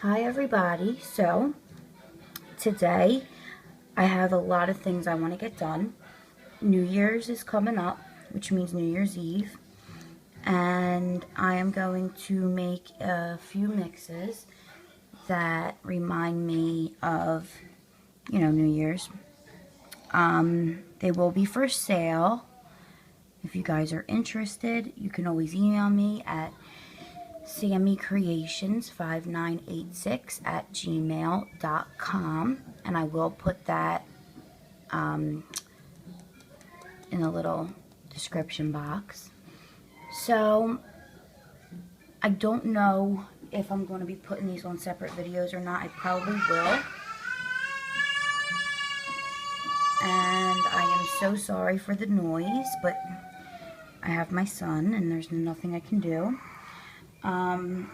Hi everybody. So today I have a lot of things I want to get done. New Year's is coming up, which means New Year's Eve, and I am going to make a few mixes that remind me of, New Year's. They will be for sale. If you guys are interested, you can always email me at sammycreations5986@gmail.com, and I will put that in a little description box. So I don't know if I'm going to be putting these on separate videos or not. I probably will, and I am so sorry for the noise, but I have my son and there's nothing I can do. I'm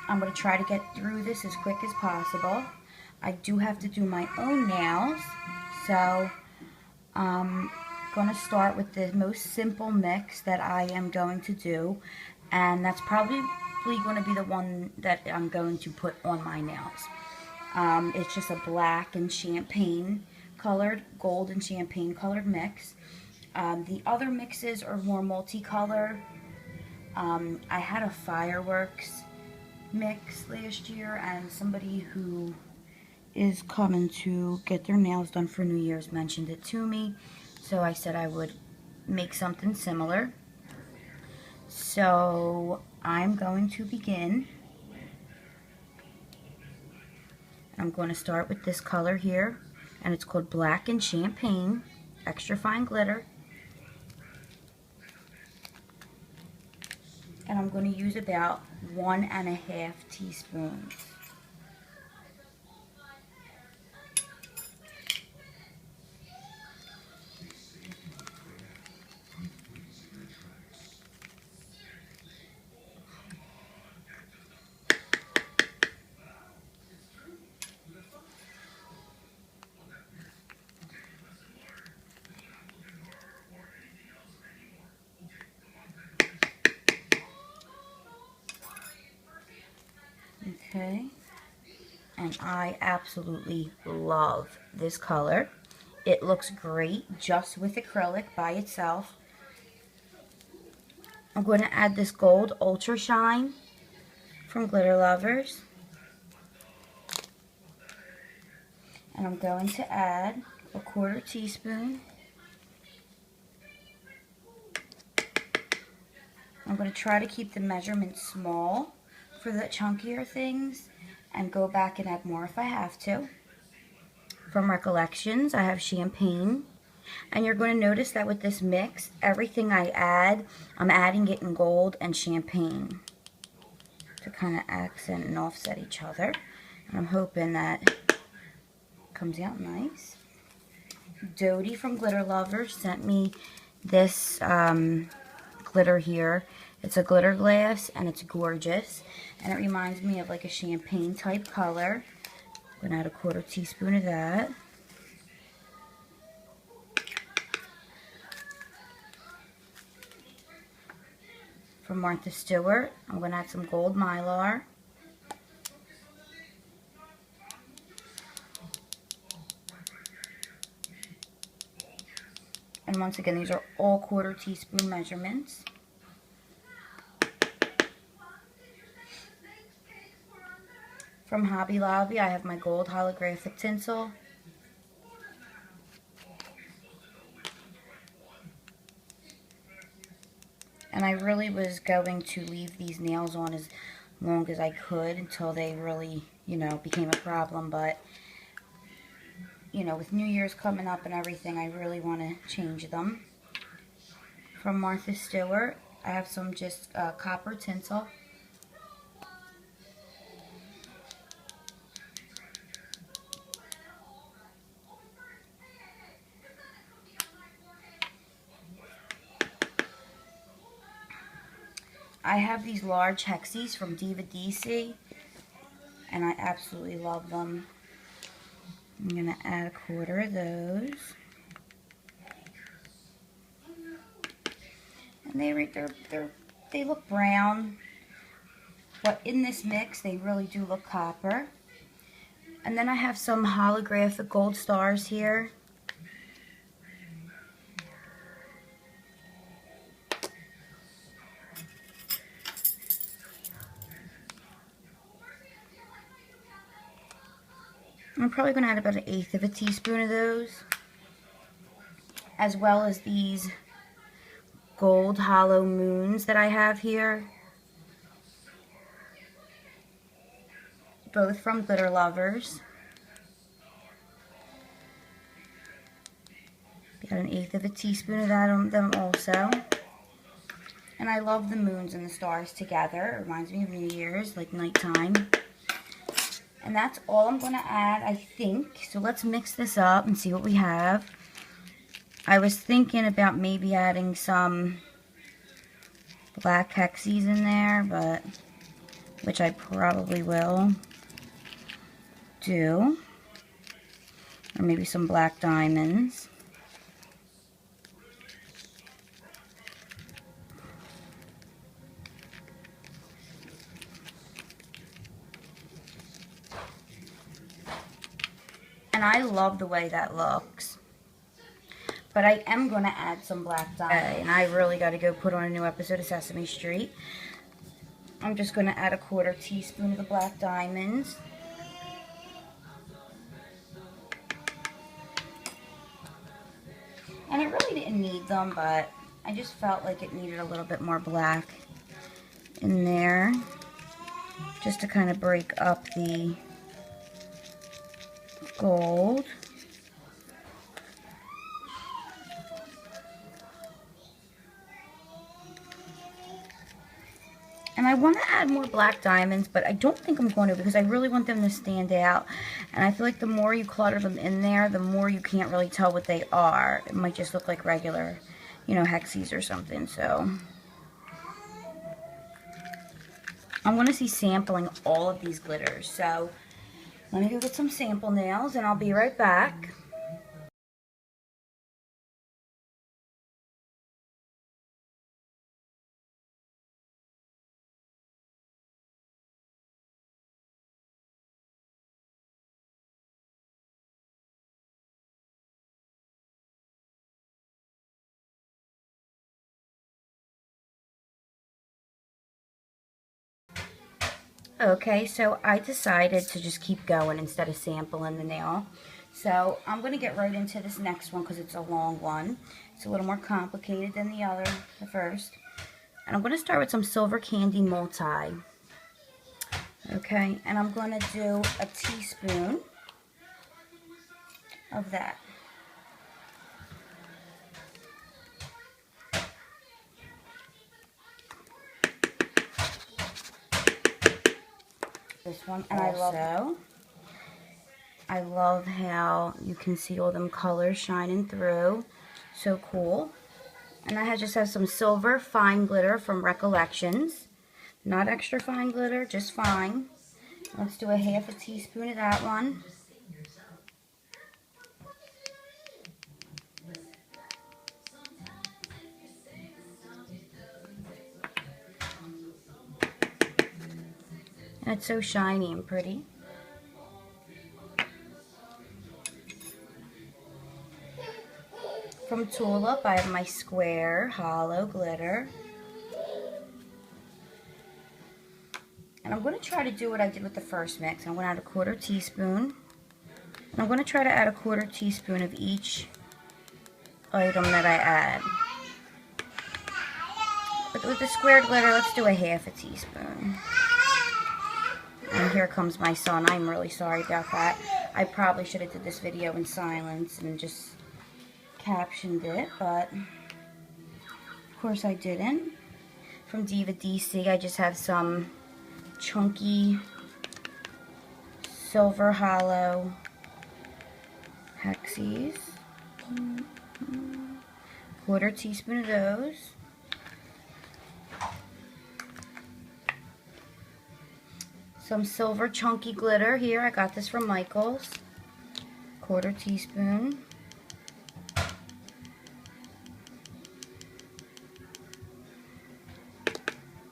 going to try to get through this as quick as possible. I do have to do my own nails, so I'm going to start with the most simple mix that I am going to do, and that's probably going to be the one that I'm going to put on my nails. It's just a black and champagne colored, gold and champagne colored mix. The other mixes are more multicolored. I had a fireworks mix last year, and somebody who is coming to get their nails done for New Year's mentioned it to me, so I said I would make something similar. So I'm going to begin. I'm going to start with this color here, and it's called Black and Champagne Extra Fine Glitter. And I'm going to use about 1.5 teaspoons. Okay, and I absolutely love this color. It looks great just with acrylic by itself. I'm going to add this gold Ultra Shine from Glitter Lovers. And I'm going to add a 1/4 teaspoon. I'm going to try to keep the measurement small for the chunkier things and go back and add more if I have to. From Recollections, I have champagne. And you're going to notice that with this mix, everything I add, I'm adding it in gold and champagne to kind of accent and offset each other. And I'm hoping that it comes out nice. Dodie from Glitter Lovers sent me this glitter here. It's a glitter glass and it's gorgeous, and it reminds me of like a champagne type color. I'm going to add a 1/4 teaspoon of that. From Martha Stewart, I'm going to add some gold mylar. And once again, these are all 1/4 teaspoon measurements. From Hobby Lobby, I have my gold holographic tinsel. And I really was going to leave these nails on as long as I could until they really, became a problem. But, with New Year's coming up and everything, I really want to change them. From Martha Stewart, I have some just copper tinsel. I have these large hexies from Diva DC, and I absolutely love them. I'm going to add a 1/4 of those. And they look brown, but in this mix they really do look copper. And then I have some holographic gold stars here. I'm probably going to add about 1/8 of a teaspoon of those, as well as these gold hollow moons that I have here, both from Glitter Lovers. Got 1/8 of a teaspoon of that on them also. And I love the moons and the stars together. It reminds me of New Year's, like nighttime. And that's all I'm going to add, I think. So let's mix this up and see what we have. I was thinking about maybe adding some black hexies in there, but which I probably will do. Or maybe some black diamonds. And I love the way that looks. But I am going to add some black diamond. And I really got to go put on a new episode of Sesame Street. I'm just going to add 1/4 teaspoon of the black diamonds. And I really didn't need them, but I just felt like it needed a little bit more black in there. Just to kind of break up the gold. And I want to add more black diamonds, but I don't think I'm going to, because I really want them to stand out. And I feel like the more you clutter them in there, the more you can't really tell what they are. It might just look like regular, you know, hexies or something. So I'm going to see sampling all of these glitters. So let me go get some sample nails, and I'll be right back. Okay, so I decided to just keep going instead of sampling the nail. So I'm going to get right into this next one because it's a long one. It's a little more complicated than the first. And I'm going to start with some Silver Candy Multi. Okay, and I'm going to do a teaspoon of that. This one and I love how you can see all them colors shining through. So cool. And I just have some silver fine glitter from Recollections. Not extra fine glitter, just fine. Let's do 1/2 teaspoon of that one. And it's so shiny and pretty. From Tulip, I have my square hollow glitter. And I'm going to try to do what I did with the first mix. I'm going to add 1/4 teaspoon. And I'm going to try to add 1/4 teaspoon of each item that I add. But with the square glitter, let's do 1/2 teaspoon. And here comes my son. I'm really sorry about that. I probably should have did this video in silence and just captioned it, but of course I didn't. From Diva DC, I just have some chunky silver hollow hexies. 1/4 teaspoon of those. Some silver chunky glitter here. I got this from Michaels. 1/4 teaspoon.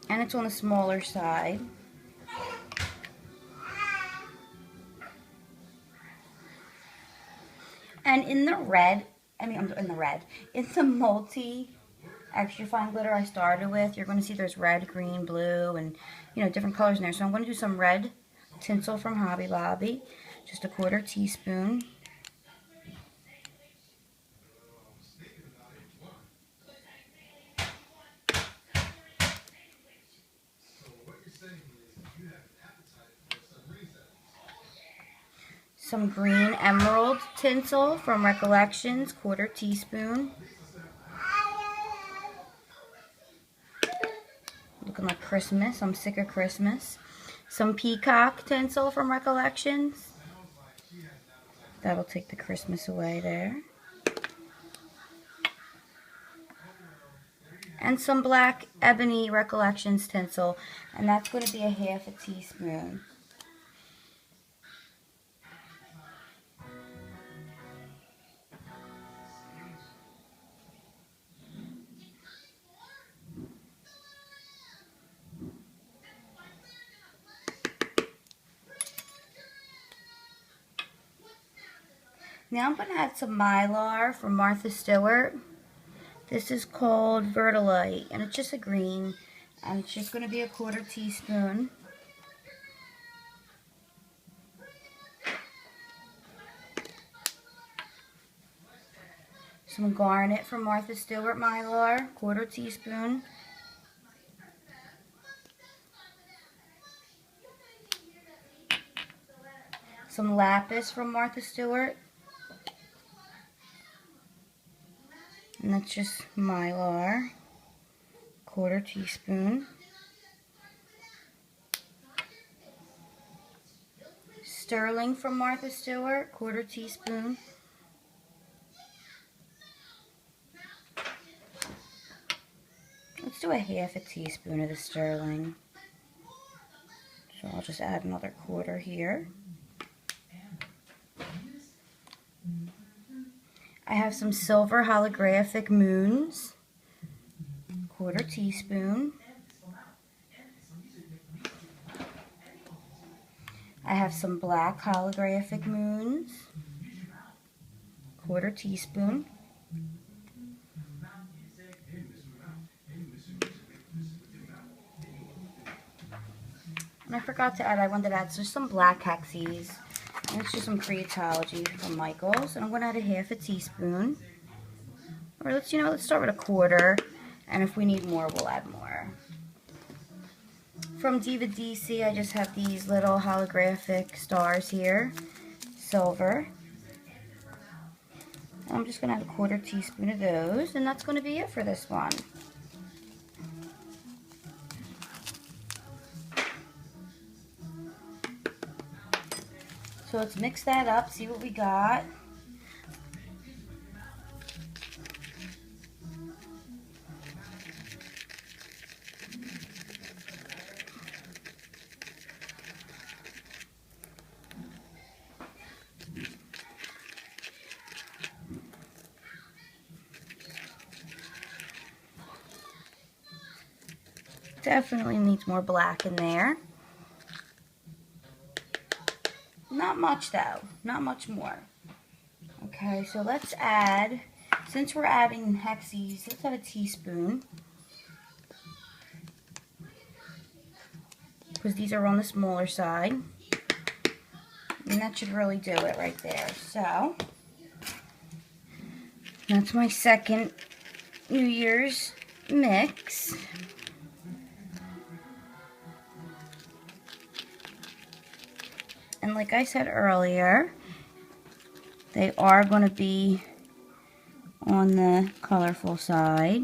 And it's on the smaller side. And in the red, in the multi extra fine glitter I started with, you're going to see there's red, green, blue, and, different colors in there. So I'm going to do some red tinsel from Hobby Lobby, just a 1/4 teaspoon. Some green emerald tinsel from Recollections, 1/4 teaspoon. Looking like Christmas. I'm sick of Christmas. Some peacock tinsel from Recollections. That'll take the Christmas away there. And some black ebony Recollections tinsel, and that's going to be a 1/2 teaspoon. Now I'm going to add some Mylar from Martha Stewart. This is called Verdilite, and it's just a green, and it's just going to be a 1/4 teaspoon. Some Garnet from Martha Stewart Mylar, 1/4 teaspoon. Some Lapis from Martha Stewart. And that's just Mylar, 1/4 teaspoon. Sterling from Martha Stewart, 1/4 teaspoon. Let's do a 1/2 teaspoon of the sterling. So I'll just add another 1/4 here. I have some silver holographic moons, 1/4 teaspoon. I have some black holographic moons, 1/4 teaspoon. And I forgot to add, I wanted to add just some black hexies. And it's just some Creatology from Michaels. And I'm going to add a 1/2 teaspoon. Or let's start with a 1/4. And if we need more, we'll add more. From Diva DC, I just have these little holographic stars here. Silver. And I'm just going to add a 1/4 teaspoon of those. And that's going to be it for this one. So let's mix that up, see what we got. Definitely needs more black in there. Not much though, not much more. Okay, so let's add, since we're adding hexies, let's add a teaspoon. Because these are on the smaller side. And that should really do it right there. So, that's my second New Year's mix. And like I said earlier, they are going to be on the colorful side.